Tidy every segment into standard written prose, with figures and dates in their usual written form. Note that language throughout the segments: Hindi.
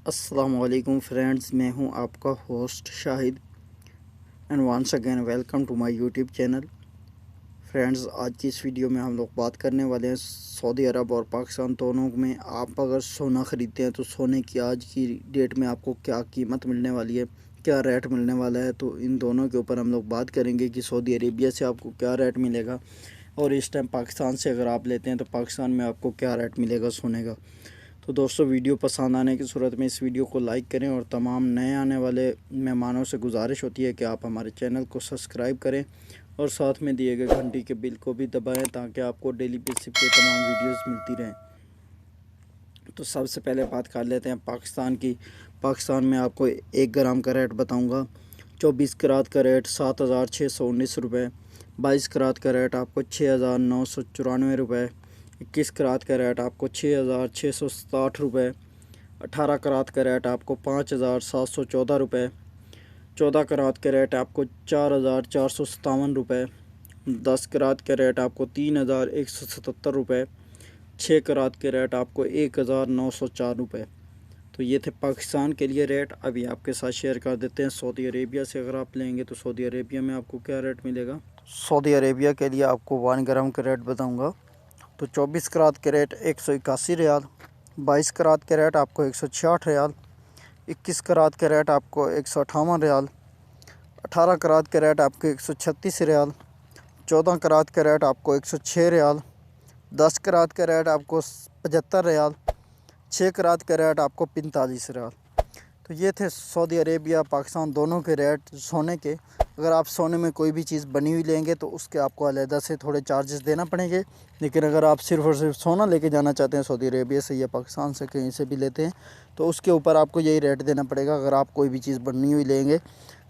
अस्सलामुअलैकुम फ्रेंड्स, मैं हूं आपका host Shahid and once again welcome to my YouTube channel. Friends, आज की इस वीडियो में हम लोग बात करने वाले हैं सऊदी अरब और पाकिस्तान दोनों में आप अगर सोना ख़रीदते हैं तो सोने की आज की डेट में आपको क्या कीमत मिलने वाली है, क्या रेट मिलने वाला है। तो इन दोनों के ऊपर हम लोग बात करेंगे कि सऊदी अरेबिया से आपको क्या रेट मिलेगा और इस टाइम पाकिस्तान से अगर आप लेते हैं तो पाकिस्तान में आपको क्या रेट मिलेगा सोने का। तो दोस्तों, वीडियो पसंद आने की सूरत में इस वीडियो को लाइक करें और तमाम नए आने वाले मेहमानों से गुजारिश होती है कि आप हमारे चैनल को सब्सक्राइब करें और साथ में दिए गए घंटी के बिल को भी दबाएं ताकि आपको डेली बेसिस पे तमाम वीडियोस मिलती रहें। तो सबसे पहले बात कर लेते हैं पाकिस्तान की। पाकिस्तान में आपको 1 ग्राम का रेट बताऊँगा। 24 करात का रेट 7,619 रुपये, 22 करात का रेट आपको 6,994 रुपये, 21 करात का रेट आपको 6,660 रुपये, 18 करात का रेट आपको 5,714 रुपये, 14 करात का रेट आपको 4,457 रुपये, 10 करात का रेट आपको 3,177 रुपये, 6 करात के रेट आपको 1,904 रुपये। तो ये थे पाकिस्तान के लिए रेट। अभी आपके साथ शेयर कर देते हैं सऊदी अरेबिया से अगर आप लेंगे तो सऊदी अरेबिया में आपको क्या रेट मिलेगा। सऊदी अरेबिया के लिए आपको 1 ग्राम का रेट बताऊंगा। तो 24 करात के रेट 181 रियाल, 22 करात के रेट आपको 166 रियाल, 21 करात के रेट आपको 158 रियाल, 18 करात के रेट आपको 136 रियाल, 14 करात के रेट आपको 106 रियाल, 10 करात के रेट आपको 75 रियाल, 6 करात के रेट आपको 45 रियाल। तो ये थे सऊदी अरेबिया पाकिस्तान दोनों के रेट सोने के। अगर आप सोने में कोई भी चीज़ बनी हुई लेंगे तो उसके आपको अलहदा से थोड़े चार्जेस देना पड़ेंगे। लेकिन अगर आप सिर्फ़ और सिर्फ सोना लेके जाना चाहते हैं सऊदी अरेबिया से या पाकिस्तान से कहीं से भी लेते हैं तो उसके ऊपर आपको यही रेट देना पड़ेगा। अगर आप कोई भी चीज़ बनी हुई लेंगे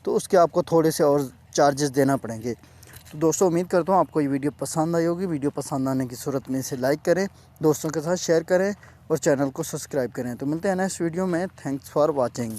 तो उसके आपको थोड़े से और चार्जेस देना पड़ेंगे। तो दोस्तों, उम्मीद करता हूँ आपको ये वीडियो पसंद आई होगी। वीडियो पसंद आने की सूरत में इसे लाइक करें, दोस्तों के साथ शेयर करें और चैनल को सब्सक्राइब करें। तो मिलते हैं नेक्स्ट वीडियो में। Thanks for watching.